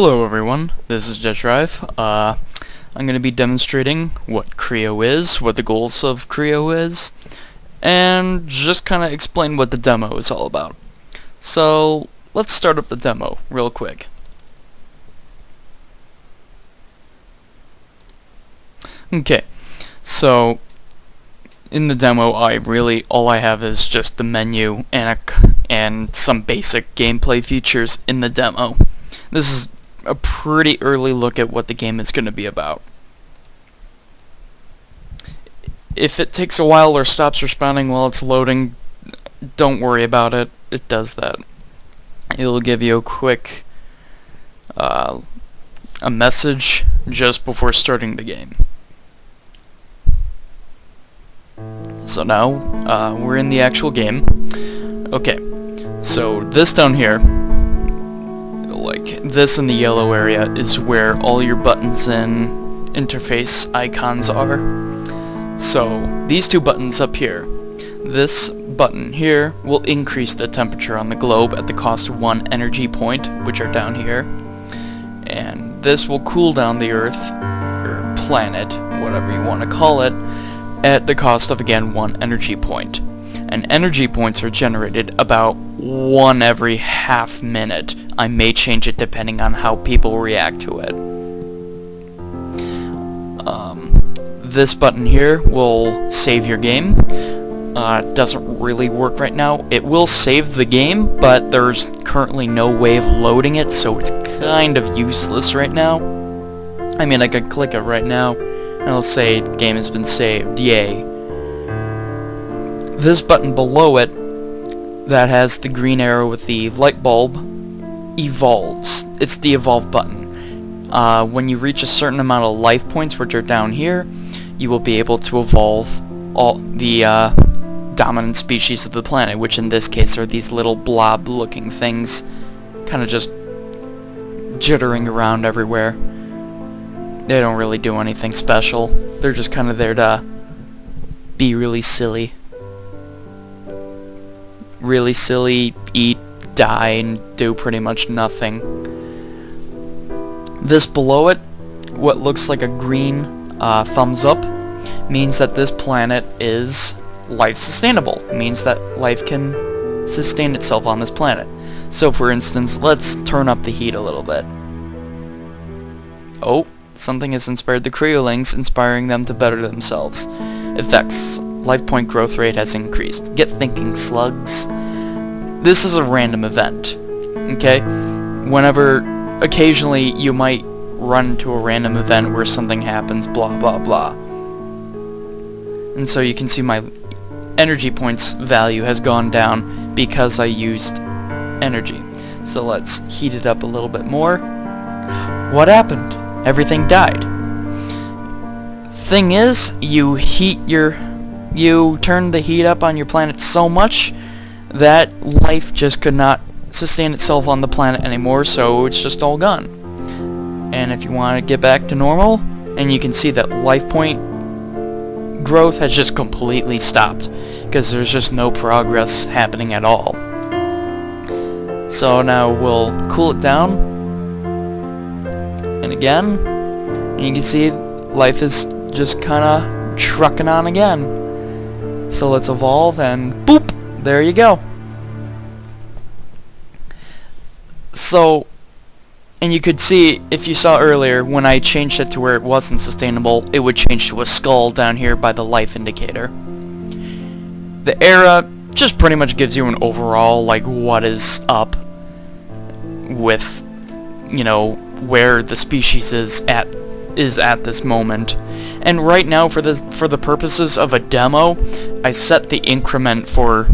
Hello everyone, this is JetDrive. I'm going to be demonstrating what Creo is, what the goals of Creo is, and just kind of explain what the demo is all about. So, let's start up the demo real quick. Okay, so in the demo all I have is just the menu and some basic gameplay features in the demo. This is a pretty early look at what the game is going to be about. If it takes a while or stops responding while it's loading, don't worry about it. It does that. It'll give you a quick a message just before starting the game. So now we're in the actual game. Okay, so this down here, like this in the yellow area, is where all your buttons and interface icons are. So these two buttons up here, this button here will increase the temperature on the globe at the cost of 1 energy point, which are down here, and this will cool down the Earth, or planet, whatever you want to call it, at the cost of, again, 1 energy point. And energy points are generated about 1 every half minute. I may change it depending on how people react to it. This button here will save your game. Doesn't really work right now. It will save the game, but there's currently no way of loading it, so it's kind of useless right now. I mean, I could click it right now, and it'll say the game has been saved. Yay. This button below it, that has the green arrow with the light bulb, evolves. It's the evolve button. When you reach a certain amount of life points, which are down here, you will be able to evolve all the dominant species of the planet, which in this case are these little blob-looking things, kind of just jittering around everywhere. They don't really do anything special. They're just kind of there to be really silly. Really silly, eat, die, and do pretty much nothing. This below it, what looks like a green thumbs up, means that this planet is life sustainable. It means that life can sustain itself on this planet. So for instance, let's turn up the heat a little bit. Oh, something has inspired the Creolings, inspiring them to better themselves. Effects. Life point growth rate has increased. Get thinking, slugs. This is a random event. Okay? Whenever, occasionally, you might run into a random event where something happens, blah blah blah. And so you can see my energy points value has gone down because I used energy. So let's heat it up a little bit more. What happened? Everything died. Thing is, you turn the heat up on your planet so much that life just could not sustain itself on the planet anymore, so it's just all gone. And if you want to get back to normal, and you can see that life point growth has just completely stopped, because there's just no progress happening at all. So now we'll cool it down, and again, and you can see life is just kinda trucking on again. So let's evolve, and boop! There you go. So, and you could see, if you saw earlier, when I changed it to where it wasn't sustainable, it would change to a skull down here by the life indicator. The era just pretty much gives you an overall, like, what is up with, you know, where the species is at this moment. And right now, for the purposes of a demo, I set the increment for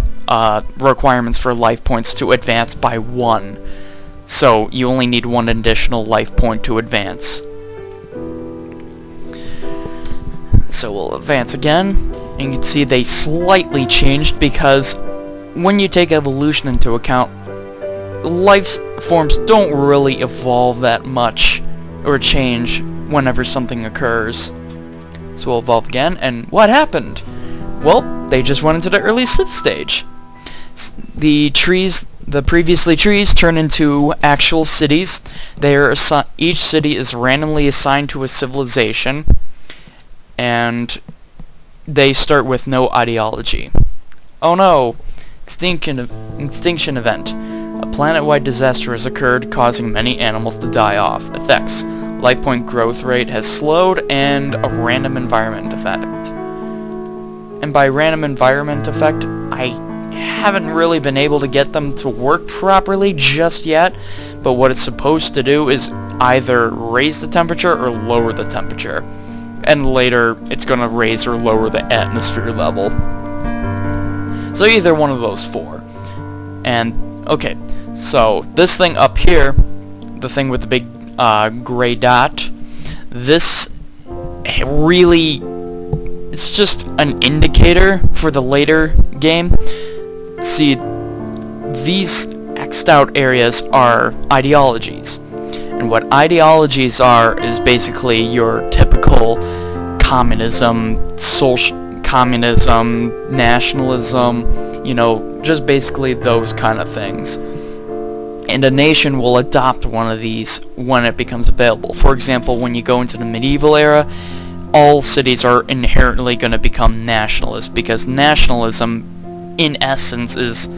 requirements for life points to advance by 1. So you only need 1 additional life point to advance. So we'll advance again, and you can see they slightly changed because when you take evolution into account, life forms don't really evolve that much or change whenever something occurs. So we'll evolve again, and what happened? Well, they just went into the early Sith stage. The trees The previously trees turn into actual cities. Each city is randomly assigned to a civilization, and they start with no ideology. Oh no! Extinction event. A planet-wide disaster has occurred, causing many animals to die off. Effects. Life point growth rate has slowed, and a random environment effect. And by random environment effect, I haven't really been able to get them to work properly just yet, but what it's supposed to do is either raise the temperature or lower the temperature. And later, it's going to raise or lower the atmosphere level. So either one of those four. And, okay, so this thing up here, the thing with the big gray dot, this really, it's just an indicator for the later game. See, these X'd out areas are ideologies. And what ideologies are is basically your typical communism, nationalism, you know, just basically those kind of things. And a nation will adopt one of these when it becomes available. For example, when you go into the medieval era, all cities are inherently going to become nationalist, because nationalism in essence is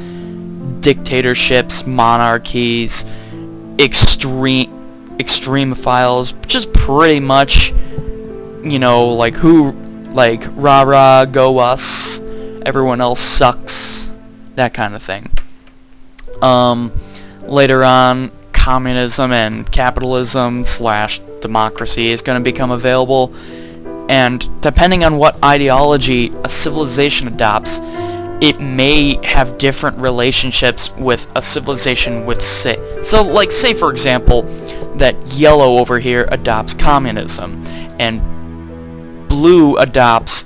dictatorships, monarchies, extremophiles, just pretty much, you know, like rah rah, go us, everyone else sucks, that kind of thing. Later on, communism and capitalism / democracy is going to become available, and depending on what ideology a civilization adopts, it may have different relationships with a civilization with say for example that yellow over here adopts communism and blue adopts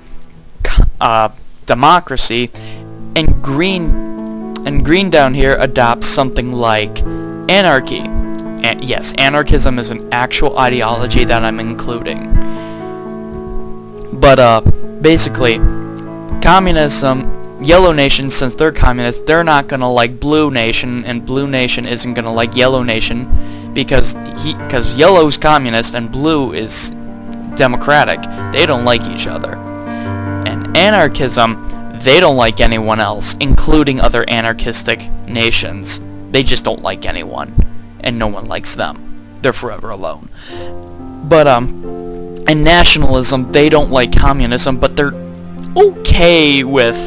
democracy, and green down here adopts something like anarchy. And yes, anarchism is an actual ideology that I'm including. But basically, communism, Yellow Nation, since they're communist, they're not gonna like Blue Nation, and Blue Nation isn't gonna like Yellow Nation because Yellow's communist and Blue is democratic. They don't like each other. And anarchism, they don't like anyone else, including other anarchistic nations. They just don't like anyone, and no one likes them. They're forever alone. But and nationalism, they don't like communism, but they're okay with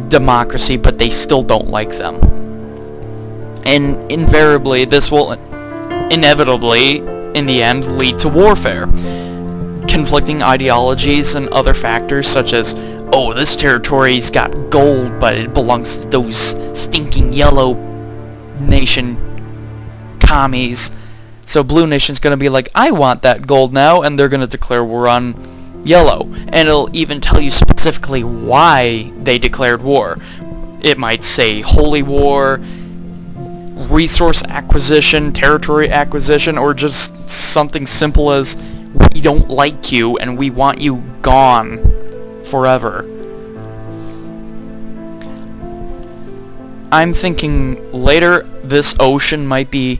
democracy, but they still don't like them. And invariably, this will inevitably, in the end, lead to warfare. Conflicting ideologies and other factors such as, oh, this territory's got gold, but it belongs to those stinking Yellow Nation commies. So Blue Nation's gonna be like, I want that gold now, and they're gonna declare war on Yellow. And it'll even tell you specifically why they declared war. It might say holy war, resource acquisition, territory acquisition, or just something simple as, we don't like you and we want you gone forever. I'm thinking later this ocean might be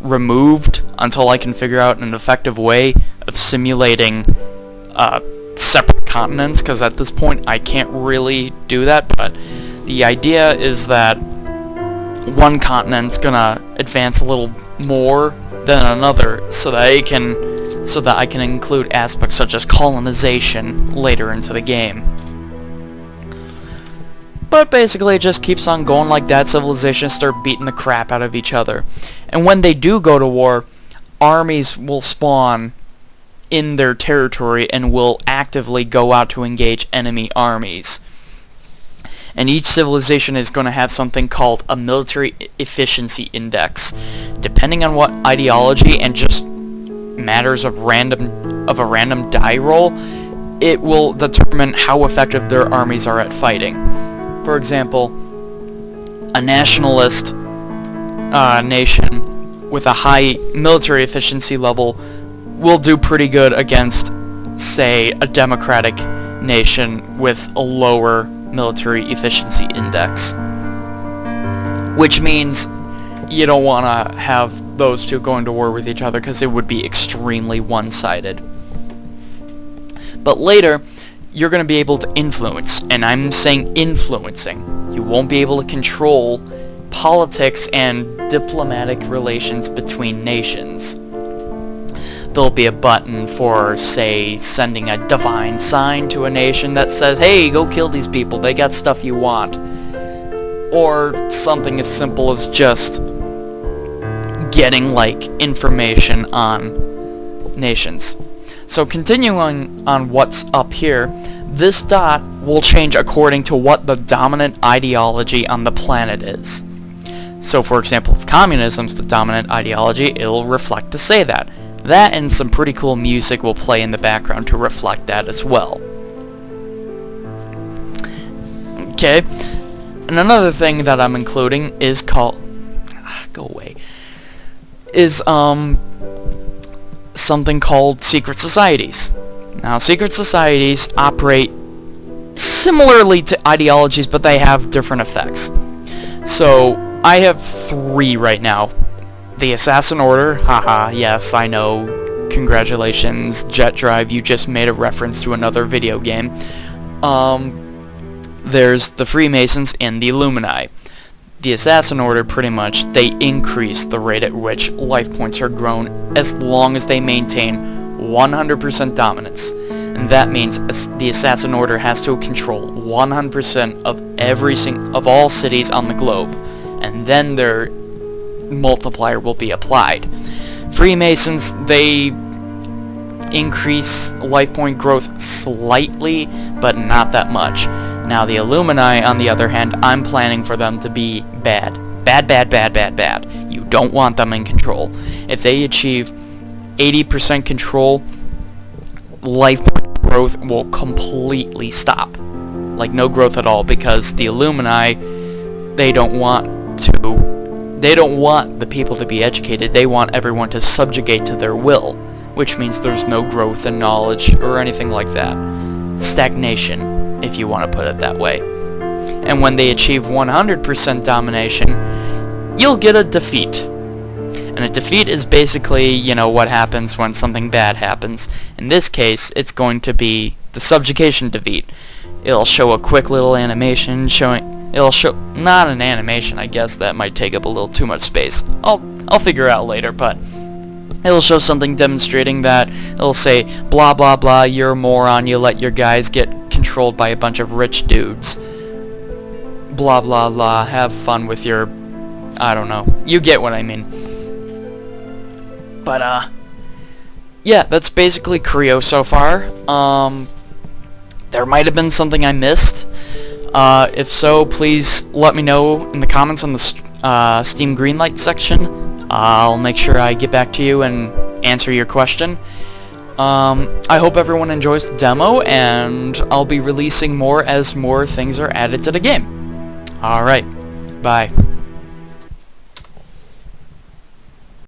removed until I can figure out an effective way of simulating separate continents, because at this point I can't really do that, but the idea is that one continent's gonna advance a little more than another so that I can include aspects such as colonization later into the game. But basically it just keeps on going like that. Civilizations start beating the crap out of each other. And when they do go to war, armies will spawn in their territory and will actively go out to engage enemy armies. And each civilization is going to have something called a military efficiency index. Depending on what ideology and just matters of a random die roll, it will determine how effective their armies are at fighting. For example, a nationalist nation with a high military efficiency level will do pretty good against, say, a democratic nation with a lower military efficiency index. which means you don't want to have those two going to war with each other because it would be extremely one-sided. But later, you're going to be able to influence, and I'm saying influencing. You won't be able to control politics and diplomatic relations between nations. There'll be a button for, say, sending a divine sign to a nation that says, hey, go kill these people, they got stuff you want. Or something as simple as just getting, like, information on nations. So continuing on what's up here, this dot will change according to what the dominant ideology on the planet is. So for example, if communism's the dominant ideology, it'll reflect to say that. That and some pretty cool music will play in the background to reflect that as well. Okay, and another thing that I'm including is called... go away. Is, something called secret societies. Now, secret societies operate similarly to ideologies, but they have different effects. So, I have 3 right now. The Assassin Order, haha, yes, I know, congratulations, Jet Drive, you just made a reference to another video game. There's the Freemasons and the Illuminati. The Assassin Order, pretty much, they increase the rate at which life points are grown as long as they maintain 100% dominance. And that means the Assassin Order has to control 100% of all cities on the globe, and then their multiplier will be applied. Freemasons, they increase life point growth slightly, but not that much. Now the Illuminati, on the other hand, I'm planning for them to be bad. Bad, bad, bad, bad, bad. You don't want them in control. If they achieve 80% control, life point growth will completely stop. Like no growth at all, because the Illuminati, they don't want the people to be educated. They want everyone to subjugate to their will, which means there's no growth in knowledge or anything like that. Stagnation, if you want to put it that way. And when they achieve 100% domination, you'll get a defeat. And a defeat is basically, you know, what happens when something bad happens. In this case, it's going to be the subjugation defeat. It'll show a quick little animation it'll show, not an animation, I guess that might take up a little too much space. I'll figure out later, but it'll show something demonstrating that. It'll say, blah blah blah, you're a moron, you let your guys get controlled by a bunch of rich dudes. Blah blah blah, have fun with your... I don't know. You get what I mean. But, yeah, that's basically Creo so far. There might have been something I missed. If so, please let me know in the comments on the Steam Greenlight section. I'll make sure I get back to you and answer your question. I hope everyone enjoys the demo, and I'll be releasing more as more things are added to the game. Alright, bye.